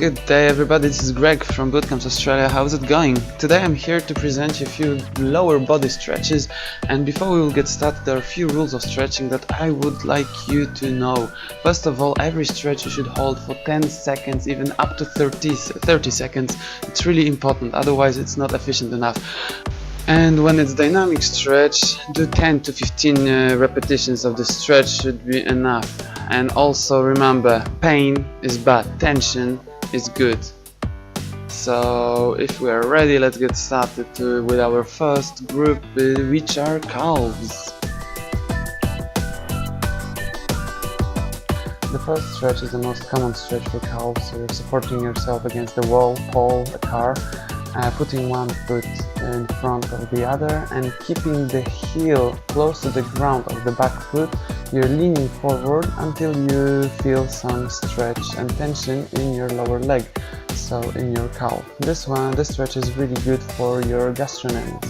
Good day everybody, this is Greg from Bootcamps Australia. How's it going? Today I'm here to present you a few lower body stretches, and before we will get started, there are a few rules of stretching that I would like you to know. First of all, every stretch you should hold for 10 seconds, even up to 30 seconds. It's really important, otherwise it's not efficient enough. And when it's dynamic stretch, do 10 to 15 repetitions of the stretch should be enough. And also remember, pain is bad, tension is good. So if we are ready, let's get started with our first group, which are calves. The first stretch is the most common stretch for calves. So you're supporting yourself against the wall, pole, a car, putting one foot in front of the other and keeping the heel close to the ground of the back foot. You're leaning forward until you feel some stretch and tension in your lower leg, so in your calf. This stretch is really good for your gastrocnemius.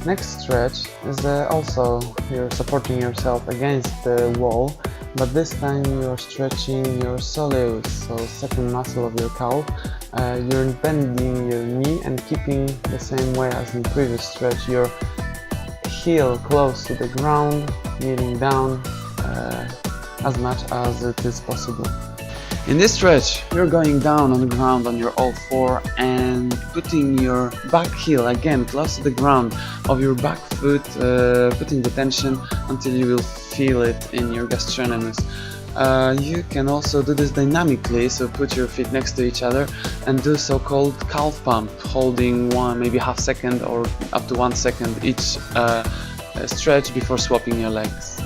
Next stretch is also you're supporting yourself against the wall, but this time you're stretching your soleus, so second muscle of your calf. You're bending your knee and keeping the same way as in the previous stretch, your heel close to the ground, kneeling down as much as it is possible. In this stretch, you're going down on the ground on your all four and putting your back heel again close to the ground of your back foot, putting the tension until you will feel it in your gastrocnemius. You can also do this dynamically, so put your feet next to each other and do so-called calf pump, holding maybe half second or up to 1 second each stretch before swapping your legs.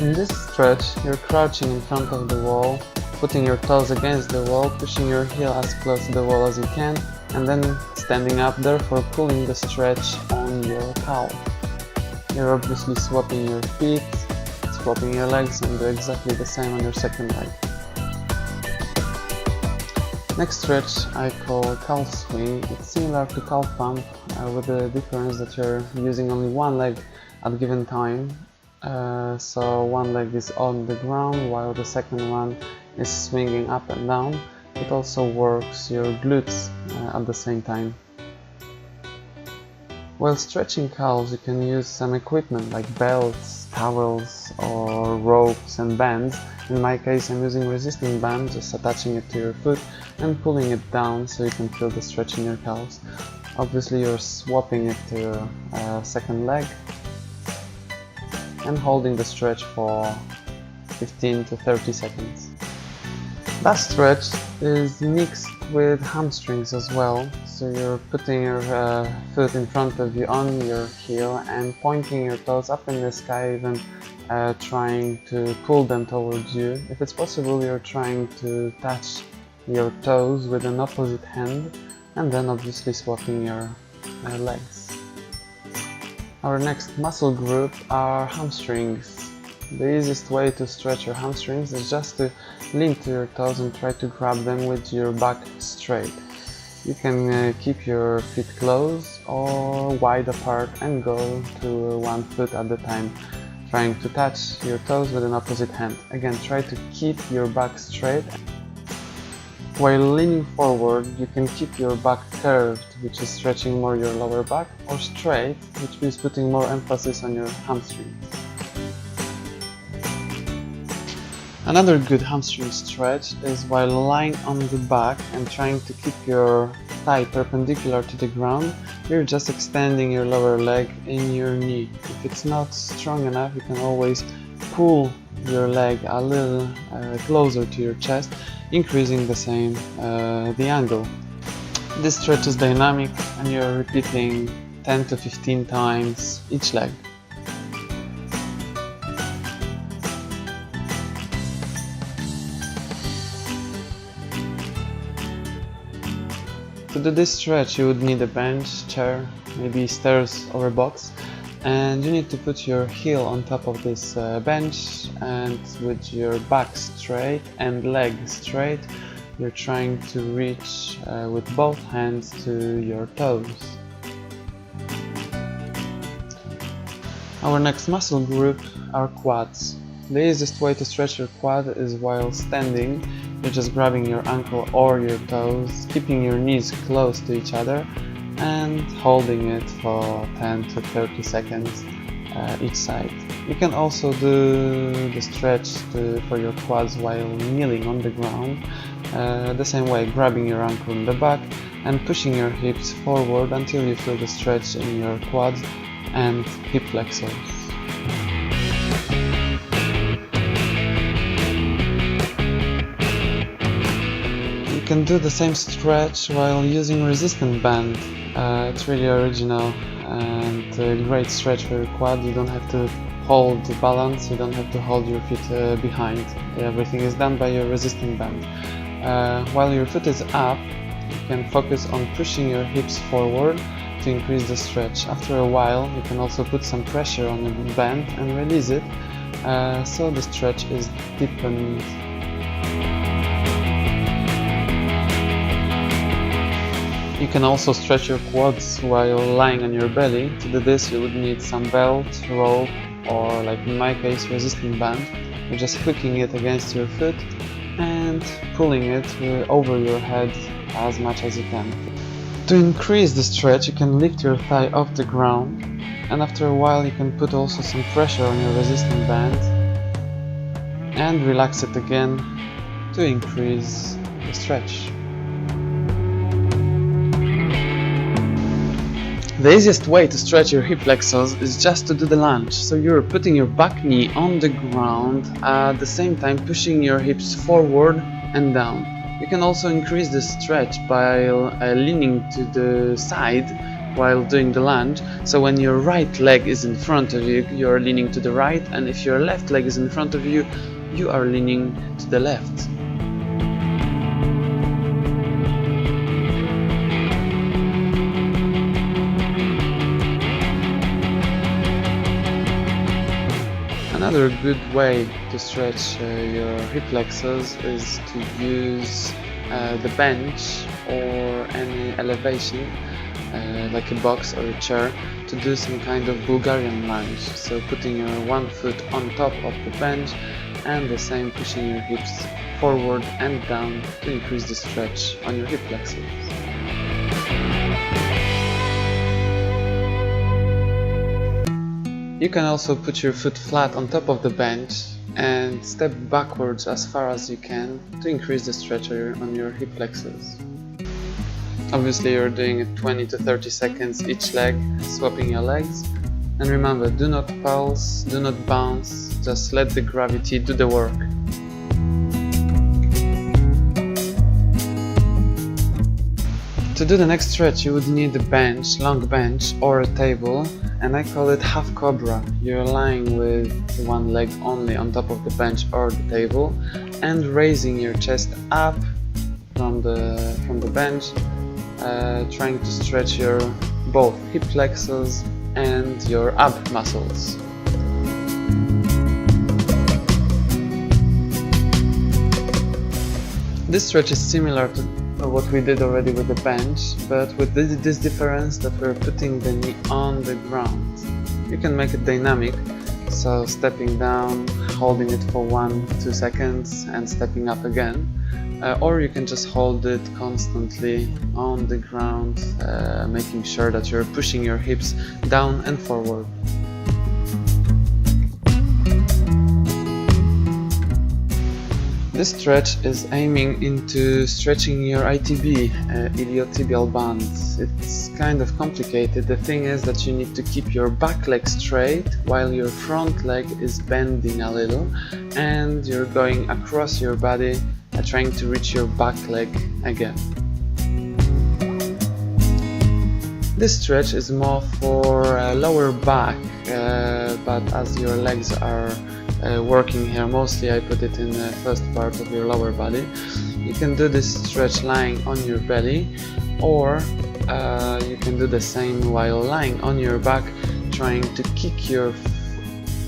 In this stretch, you're crouching in front of the wall, putting your toes against the wall, pushing your heel as close to the wall as you can, and then standing up, therefore pulling the stretch on your calf. You're obviously swapping your feet, swapping your legs, and do exactly the same on your second leg. Next stretch I call calf swing. It's similar to calf pump with the difference that you're using only one leg at a given time. So one leg is on the ground while the second one is swinging up and down. It also works your glutes at the same time. While stretching calves, you can use some equipment like belts, towels, or ropes and bands. In my case, I'm using resisting band, just attaching it to your foot and pulling it down so you can feel the stretch in your calves. Obviously, you're swapping it to a second leg and holding the stretch for 15 to 30 seconds. Last stretch is mixed with hamstrings as well, so you're putting your foot in front of you on your heel and pointing your toes up in the sky, even trying to pull them towards you. If it's possible, you're trying to touch your toes with an opposite hand and then obviously swapping your legs. Our next muscle group are hamstrings. The easiest way to stretch your hamstrings is just to lean to your toes and try to grab them with your back straight. You can keep your feet close or wide apart and go to one foot at a time, trying to touch your toes with an opposite hand. Again, try to keep your back straight. While leaning forward, you can keep your back curved, which is stretching more your lower back, or straight, which means putting more emphasis on your hamstrings. Another good hamstring stretch is while lying on the back and trying to keep your thigh perpendicular to the ground, you're just extending your lower leg in your knee. If it's not strong enough, you can always pull your leg a little closer to your chest, increasing the angle. This stretch is dynamic and you're repeating 10 to 15 times each leg. To do this stretch, you would need a bench, chair, maybe stairs or a box, and you need to put your heel on top of this bench, and with your back straight and leg straight, you're trying to reach with both hands to your toes. Our next muscle group are quads. The easiest way to stretch your quad is while standing. You're just grabbing your ankle or your toes, keeping your knees close to each other and holding it for 10 to 30 seconds each side. You can also do the stretch for your quads while kneeling on the ground, the same way, grabbing your ankle in the back and pushing your hips forward until you feel the stretch in your quads and hip flexors. You can do the same stretch while using resistance band. It's really original and a great stretch for your quad. You don't have to hold the balance, you don't have to hold your feet behind. Everything is done by your resistance band. While your foot is up, you can focus on pushing your hips forward to increase the stretch. After a while, you can also put some pressure on the band and release it, so the stretch is deepened. You can also stretch your quads while lying on your belly. To do this, you would need some belt, rope, or like in my case, resistance band. You're just hooking it against your foot and pulling it over your head as much as you can. To increase the stretch, you can lift your thigh off the ground, and after a while you can put also some pressure on your resistance band and relax it again to increase the stretch. The easiest way to stretch your hip flexors is just to do the lunge. So you're putting your back knee on the ground, at the same time pushing your hips forward and down. You can also increase the stretch by leaning to the side while doing the lunge. So when your right leg is in front of you, you're leaning to the right, and if your left leg is in front of you, you are leaning to the left. Another good way to stretch your hip flexors is to use the bench or any elevation like a box or a chair to do some kind of Bulgarian lunge. So putting your one foot on top of the bench and the same pushing your hips forward and down to increase the stretch on your hip flexors. You can also put your foot flat on top of the bench and step backwards as far as you can to increase the stretch on your hip flexors. Obviously you're doing it 20 to 30 seconds each leg, swapping your legs. And remember, do not pulse, do not bounce, just let the gravity do the work. To do the next stretch you would need a bench, long bench or a table, and I call it half cobra. You're lying with one leg only on top of the bench or the table and raising your chest up from the bench, trying to stretch your both hip flexors and your ab muscles. This stretch is similar to what we did already with the bench, but with this difference that we're putting the knee on the ground. You can make it dynamic, so stepping down, holding it for 1-2 seconds and stepping up again, or you can just hold it constantly on the ground, making sure that you're pushing your hips down and forward. This stretch is aiming into stretching your ITB, iliotibial band. It's kind of complicated. The thing is that you need to keep your back leg straight while your front leg is bending a little, and you're going across your body, trying to reach your back leg again. This stretch is more for lower back, but as your legs are working here, mostly I put it in the first part of your lower body. You can do this stretch lying on your belly, or you can do the same while lying on your back, trying to kick your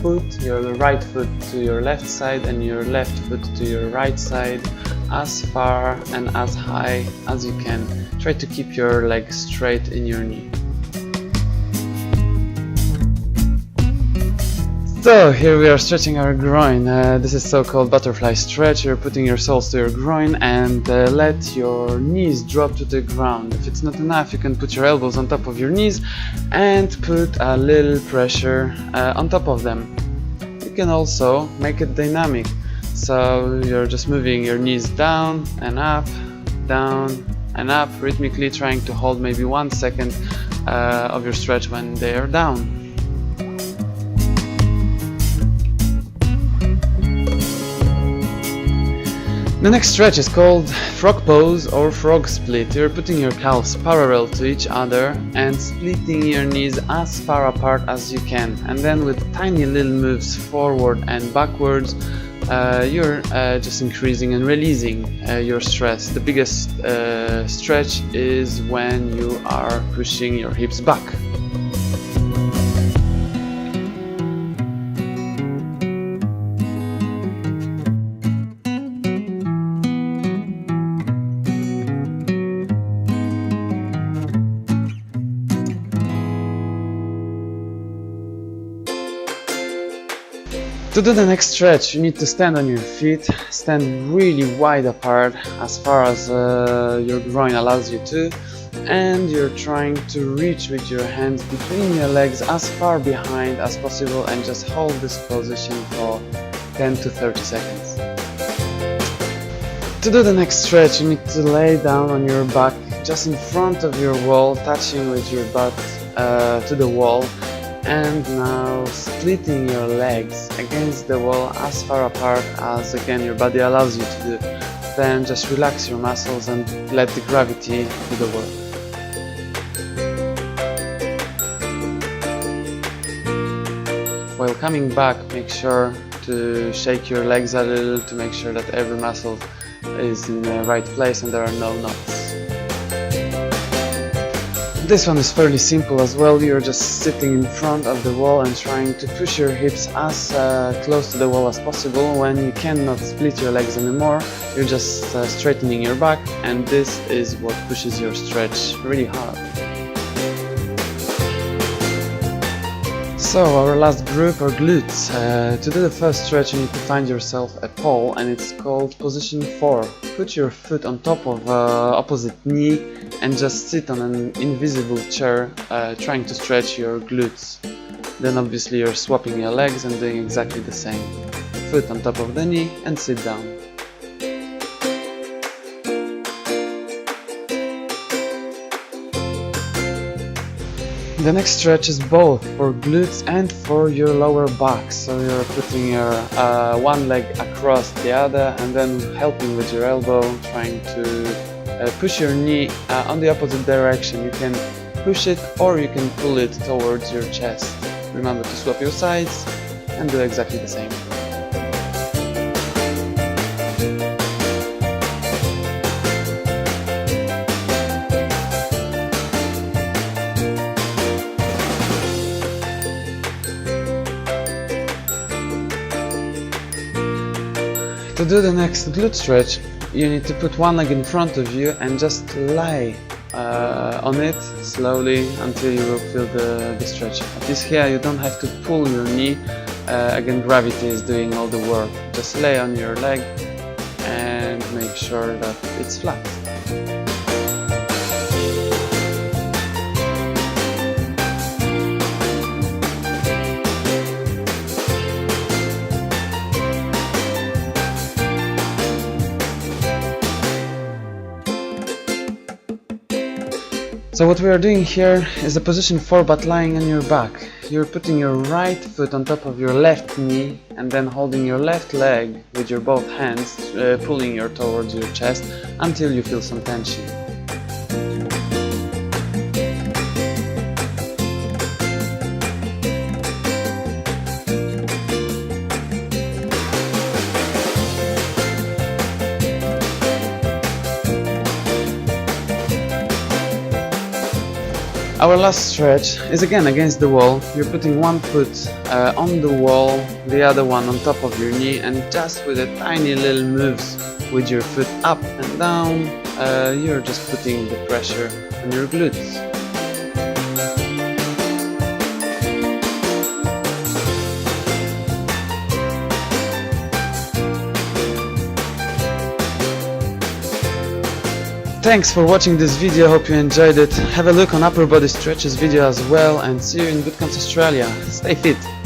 foot, your right foot to your left side and your left foot to your right side as far and as high as you can. Try to keep your leg straight in your knee. So here we are stretching our groin. This is so-called butterfly stretch. You're putting your soles to your groin and let your knees drop to the ground. If it's not enough, you can put your elbows on top of your knees and put a little pressure on top of them. You can also make it dynamic. So you're just moving your knees down and up, rhythmically trying to hold maybe 1 second of your stretch when they are down. The next stretch is called frog pose or frog split. You're putting your calves parallel to each other and splitting your knees as far apart as you can. And then with tiny little moves forward and backwards, you're just increasing and releasing your stress. The biggest stretch is when you are pushing your hips back. To do the next stretch, you need to stand on your feet, stand really wide apart as far as your groin allows you to, and you're trying to reach with your hands between your legs as far behind as possible and just hold this position for 10 to 30 seconds. To do the next stretch, you need to lay down on your back just in front of your wall, touching with your butt to the wall. And now splitting your legs against the wall as far apart as again your body allows you to do. Then just relax your muscles and let the gravity do the work. While coming back, make sure to shake your legs a little to make sure that every muscle is in the right place and there are no knots. This one is fairly simple as well. You're just sitting in front of the wall and trying to push your hips as close to the wall as possible. When you cannot split your legs anymore, you're just straightening your back, and this is what pushes your stretch really hard. So our last group are glutes. To do the first stretch, you need to find yourself a pole, and it's called position 4. Put your foot on top of opposite knee and just sit on an invisible chair trying to stretch your glutes. Then obviously you're swapping your legs and doing exactly the same. Foot on top of the knee and sit down. The next stretch is both for glutes and for your lower back. So you're putting your one leg across the other and then helping with your elbow, trying to push your knee on the opposite direction. You can push it or you can pull it towards your chest. Remember to swap your sides and do exactly the same. To do the next glute stretch, you need to put one leg in front of you and just lie on it slowly until you will feel the stretch. At least here you don't have to pull your knee, again gravity is doing all the work. Just lay on your leg and make sure that it's flat. So what we are doing here is a position 4 but lying on your back. You're putting your right foot on top of your left knee and then holding your left leg with your both hands, pulling you towards your chest until you feel some tension. Our last stretch is again against the wall. You're putting one foot on the wall, the other one on top of your knee, and just with a tiny little moves with your foot up and down, you're just putting the pressure on your glutes. Thanks for watching this video, hope you enjoyed it. Have a look on upper body stretches video as well, and see you in Bootcamps Australia. Stay fit!